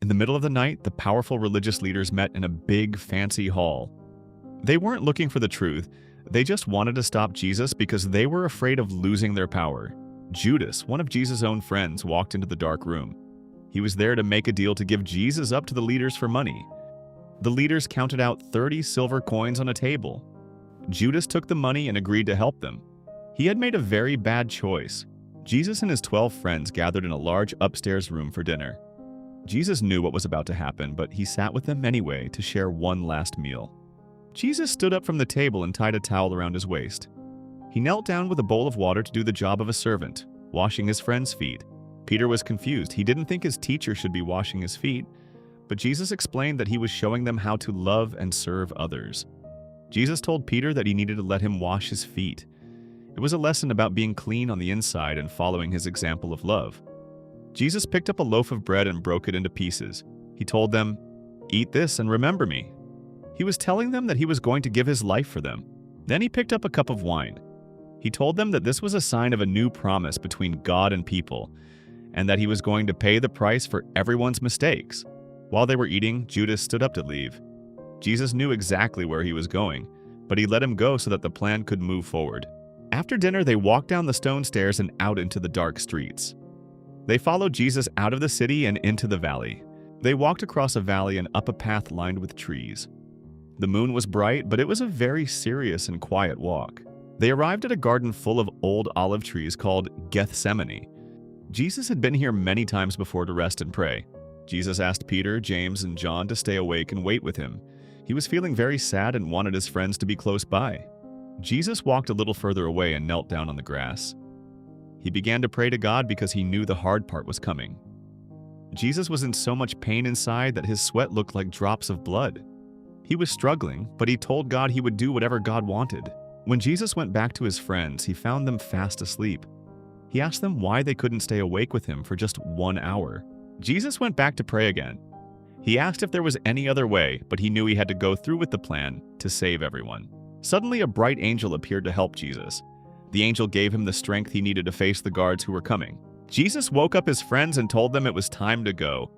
In the middle of the night, the powerful religious leaders met in a big, fancy hall. They weren't looking for the truth. They just wanted to stop Jesus because they were afraid of losing their power. Judas, one of Jesus' own friends, walked into the dark room. He was there to make a deal to give Jesus up to the leaders for money. The leaders counted out 30 silver coins on a table. Judas took the money and agreed to help them. He had made a very bad choice. Jesus and his 12 friends gathered in a large upstairs room for dinner. Jesus knew what was about to happen, but he sat with them anyway to share one last meal. Jesus stood up from the table and tied a towel around his waist. He knelt down with a bowl of water to do the job of a servant, washing his friends' feet. Peter was confused. He didn't think his teacher should be washing his feet, but Jesus explained that he was showing them how to love and serve others. Jesus told Peter that he needed to let him wash his feet. It was a lesson about being clean on the inside and following his example of love. Jesus picked up a loaf of bread and broke it into pieces. He told them, "Eat this and remember me." He was telling them that he was going to give his life for them. Then he picked up a cup of wine. He told them that this was a sign of a new promise between God and people, and that he was going to pay the price for everyone's mistakes. While they were eating, Judas stood up to leave. Jesus knew exactly where he was going, but he let him go so that the plan could move forward. After dinner, they walked down the stone stairs and out into the dark streets. They followed Jesus out of the city and into the valley. They walked across a valley and up a path lined with trees. The moon was bright, but it was a very serious and quiet walk. They arrived at a garden full of old olive trees called Gethsemane. Jesus had been here many times before to rest and pray. Jesus asked Peter, James, and John to stay awake and wait with him. He was feeling very sad and wanted his friends to be close by. Jesus walked a little further away and knelt down on the grass. He began to pray to God because he knew the hard part was coming. Jesus was in so much pain inside that his sweat looked like drops of blood. He was struggling, but he told God he would do whatever God wanted. When Jesus went back to his friends, he found them fast asleep. He asked them why they couldn't stay awake with him for just 1 hour. Jesus went back to pray again. He asked if there was any other way, but he knew he had to go through with the plan to save everyone. Suddenly, a bright angel appeared to help Jesus. The angel gave him the strength he needed to face the guards who were coming. Jesus woke up his friends and told them it was time to go.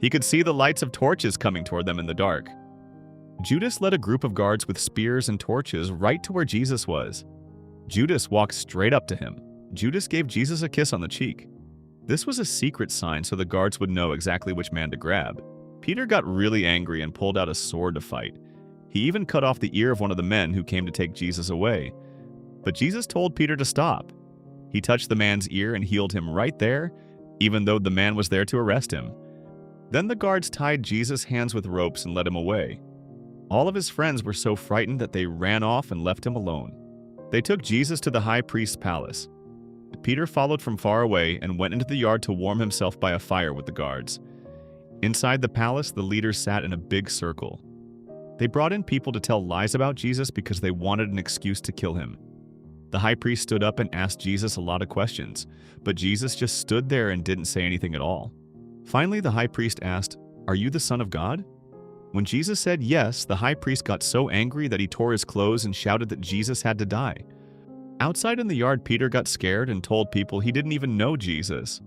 He could see the lights of torches coming toward them in the dark. Judas led a group of guards with spears and torches right to where Jesus was. Judas walked straight up to him. Judas gave Jesus a kiss on the cheek. This was a secret sign so the guards would know exactly which man to grab. Peter got really angry and pulled out a sword to fight. He even cut off the ear of one of the men who came to take Jesus away. But Jesus told Peter to stop. He touched the man's ear and healed him right there, even though the man was there to arrest him. Then the guards tied Jesus' hands with ropes and led him away. All of his friends were so frightened that they ran off and left him alone. They took Jesus to the high priest's palace. Peter followed from far away and went into the yard to warm himself by a fire with the guards. Inside the palace, the leaders sat in a big circle. They brought in people to tell lies about Jesus because they wanted an excuse to kill him. The high priest stood up and asked Jesus a lot of questions, but Jesus just stood there and didn't say anything at all. Finally, the high priest asked, "Are you the Son of God?" When Jesus said yes, the high priest got so angry that he tore his clothes and shouted that Jesus had to die. Outside in the yard, Peter got scared and told people he didn't even know Jesus.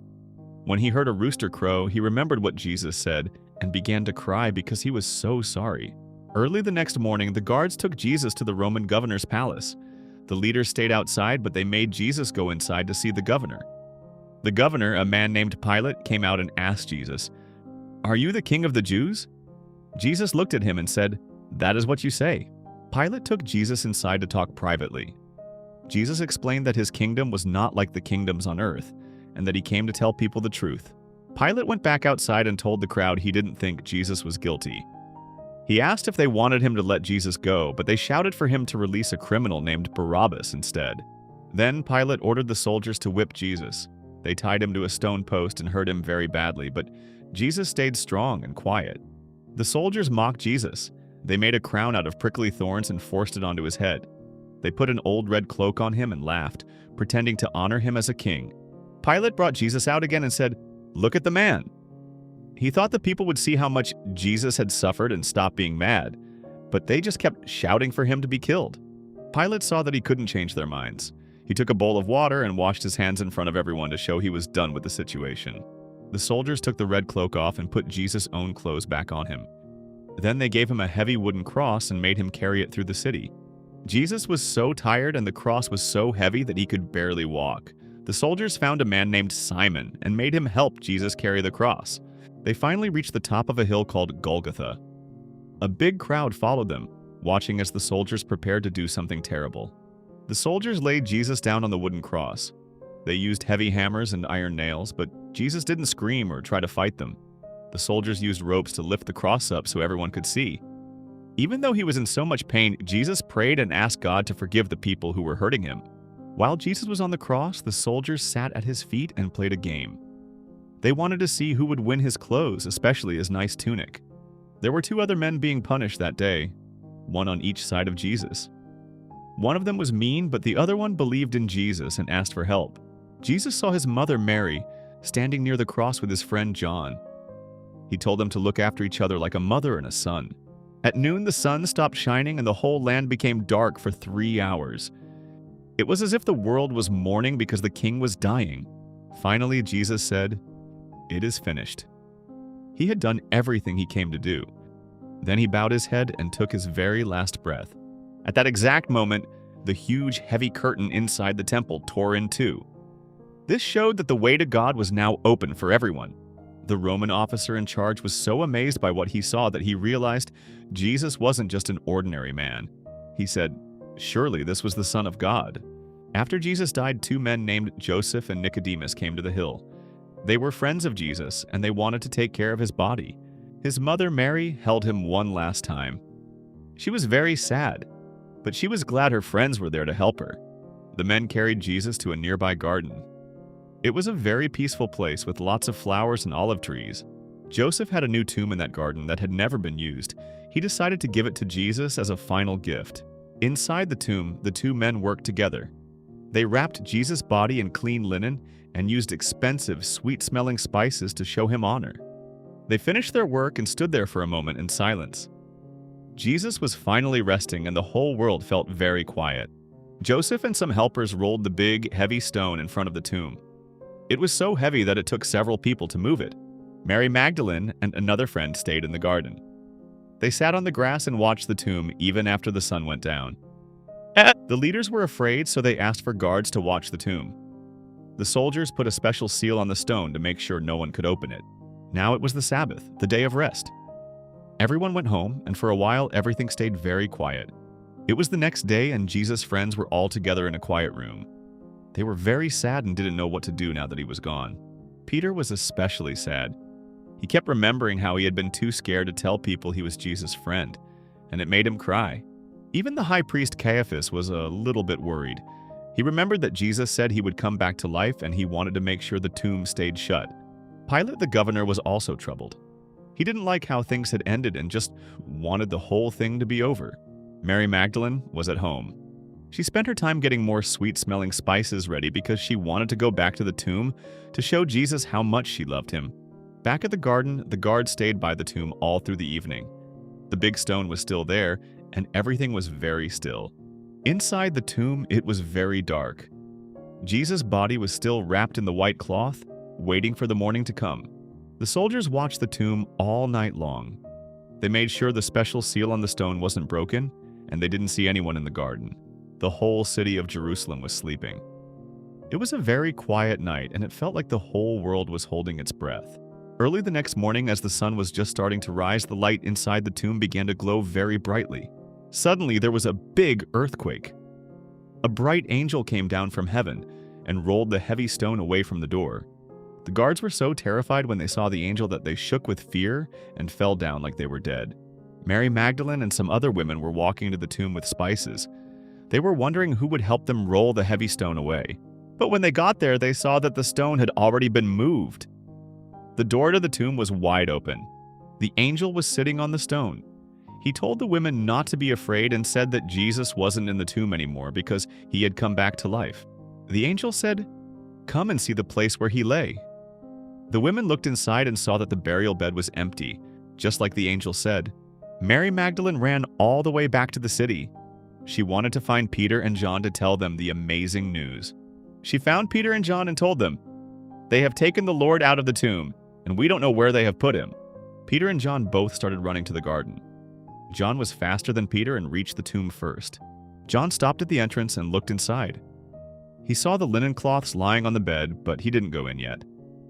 When he heard a rooster crow, he remembered what Jesus said and began to cry because he was so sorry. Early the next morning, the guards took Jesus to the Roman governor's palace. The leaders stayed outside, but they made Jesus go inside to see the governor. The governor, a man named Pilate, came out and asked Jesus, "Are you the king of the Jews?" Jesus looked at him and said, "That is what you say." Pilate took Jesus inside to talk privately. Jesus explained that his kingdom was not like the kingdoms on earth, and that he came to tell people the truth. Pilate went back outside and told the crowd he didn't think Jesus was guilty. He asked if they wanted him to let Jesus go, but they shouted for him to release a criminal named Barabbas instead. Then Pilate ordered the soldiers to whip Jesus. They tied him to a stone post and hurt him very badly, but Jesus stayed strong and quiet. The soldiers mocked Jesus. They made a crown out of prickly thorns and forced it onto his head. They put an old red cloak on him and laughed, pretending to honor him as a king. Pilate brought Jesus out again and said, "Look at the man." He thought the people would see how much Jesus had suffered and stop being mad, but they just kept shouting for him to be killed. Pilate saw that he couldn't change their minds. He took a bowl of water and washed his hands in front of everyone to show he was done with the situation. The soldiers took the red cloak off and put Jesus' own clothes back on him. Then they gave him a heavy wooden cross and made him carry it through the city. Jesus was so tired and the cross was so heavy that he could barely walk. The soldiers found a man named Simon and made him help Jesus carry the cross. They finally reached the top of a hill called Golgotha. A big crowd followed them, watching as the soldiers prepared to do something terrible. The soldiers laid Jesus down on the wooden cross. They used heavy hammers and iron nails, but Jesus didn't scream or try to fight them. The soldiers used ropes to lift the cross up so everyone could see. Even though he was in so much pain, Jesus prayed and asked God to forgive the people who were hurting him. While Jesus was on the cross, the soldiers sat at his feet and played a game. They wanted to see who would win his clothes, especially his nice tunic. There were 2 other men being punished that day, one on each side of Jesus. One of them was mean, but the other one believed in Jesus and asked for help. Jesus saw his mother Mary standing near the cross with his friend John. He told them to look after each other like a mother and a son. At noon, the sun stopped shining and the whole land became dark for 3 hours. It was as if the world was mourning because the king was dying. Finally, Jesus said, "It is finished." He had done everything he came to do. Then he bowed his head and took his very last breath. At that exact moment, the huge, heavy curtain inside the temple tore in two. This showed that the way to God was now open for everyone. The Roman officer in charge was so amazed by what he saw that he realized Jesus wasn't just an ordinary man. He said, "Surely this was the Son of God." After Jesus died, 2 men named Joseph and Nicodemus came to the hill. They were friends of Jesus, and they wanted to take care of his body. His mother Mary held him one last time. She was very sad, but she was glad her friends were there to help her. The men carried Jesus to a nearby garden. It was a very peaceful place with lots of flowers and olive trees. Joseph had a new tomb in that garden that had never been used. He decided to give it to Jesus as a final gift. Inside the tomb, the 2 men worked together. They wrapped Jesus' body in clean linen and used expensive, sweet-smelling spices to show him honor. They finished their work and stood there for a moment in silence. Jesus was finally resting and the whole world felt very quiet. Joseph and some helpers rolled the big, heavy stone in front of the tomb. It was so heavy that it took several people to move it. Mary Magdalene and another friend stayed in the garden. They sat on the grass and watched the tomb even after the sun went down. The leaders were afraid, so they asked for guards to watch the tomb. The soldiers put a special seal on the stone to make sure no one could open it. Now it was the Sabbath, the day of rest. Everyone went home, and for a while everything stayed very quiet. It was the next day, and Jesus' friends were all together in a quiet room. They were very sad and didn't know what to do now that he was gone. Peter was especially sad. He kept remembering how he had been too scared to tell people he was Jesus' friend, and it made him cry. Even the high priest Caiaphas was a little bit worried. He remembered that Jesus said he would come back to life, and he wanted to make sure the tomb stayed shut. Pilate the governor was also troubled. He didn't like how things had ended and just wanted the whole thing to be over. Mary Magdalene was at home. She spent her time getting more sweet-smelling spices ready because she wanted to go back to the tomb to show Jesus how much she loved him. Back at the garden, the guards stayed by the tomb all through the evening. The big stone was still there, and everything was very still. Inside the tomb, it was very dark. Jesus' body was still wrapped in the white cloth, waiting for the morning to come. The soldiers watched the tomb all night long. They made sure the special seal on the stone wasn't broken, and they didn't see anyone in the garden. The whole city of Jerusalem was sleeping. It was a very quiet night, and it felt like the whole world was holding its breath. Early the next morning, as the sun was just starting to rise, the light inside the tomb began to glow very brightly. Suddenly, there was a big earthquake. A bright angel came down from heaven and rolled the heavy stone away from the door. The guards were so terrified when they saw the angel that they shook with fear and fell down like they were dead. Mary Magdalene and some other women were walking to the tomb with spices. They were wondering who would help them roll the heavy stone away. But when they got there, they saw that the stone had already been moved. The door to the tomb was wide open. The angel was sitting on the stone. He told the women not to be afraid and said that Jesus wasn't in the tomb anymore because he had come back to life. The angel said, "Come and see the place where he lay." The women looked inside and saw that the burial bed was empty, just like the angel said. Mary Magdalene ran all the way back to the city. She wanted to find Peter and John to tell them the amazing news. She found Peter and John and told them, "They have taken the Lord out of the tomb, and we don't know where they have put him." Peter and John both started running to the garden. John was faster than Peter and reached the tomb first. John stopped at the entrance and looked inside. He saw the linen cloths lying on the bed, but he didn't go in yet.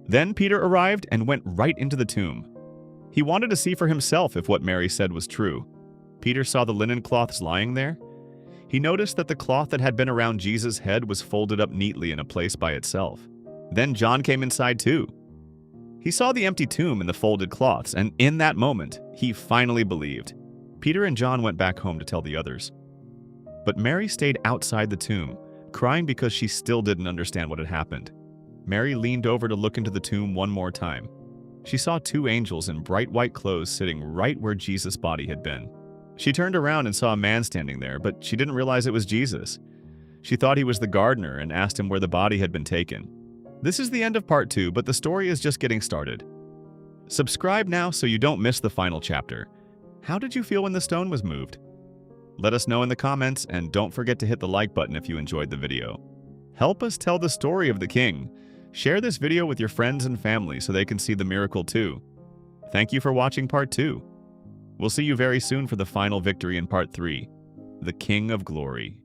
Then Peter arrived and went right into the tomb. He wanted to see for himself if what Mary said was true. Peter saw the linen cloths lying there. He noticed that the cloth that had been around Jesus' head was folded up neatly in a place by itself. Then John came inside too. He saw the empty tomb and the folded cloths, and in that moment, he finally believed. Peter and John went back home to tell the others. But Mary stayed outside the tomb, crying because she still didn't understand what had happened. Mary leaned over to look into the tomb one more time. She saw two angels in bright white clothes sitting right where Jesus' body had been. She turned around and saw a man standing there, but she didn't realize it was Jesus. She thought he was the gardener and asked him where the body had been taken. This is the end of part 2, but the story is just getting started. Subscribe now so you don't miss the final chapter. How did you feel when the stone was moved? Let us know in the comments, and don't forget to hit the like button if you enjoyed the video. Help us tell the story of the King. Share this video with your friends and family so they can see the miracle too. Thank you for watching part 2. We'll see you very soon for the final victory in part 3, the King of Glory.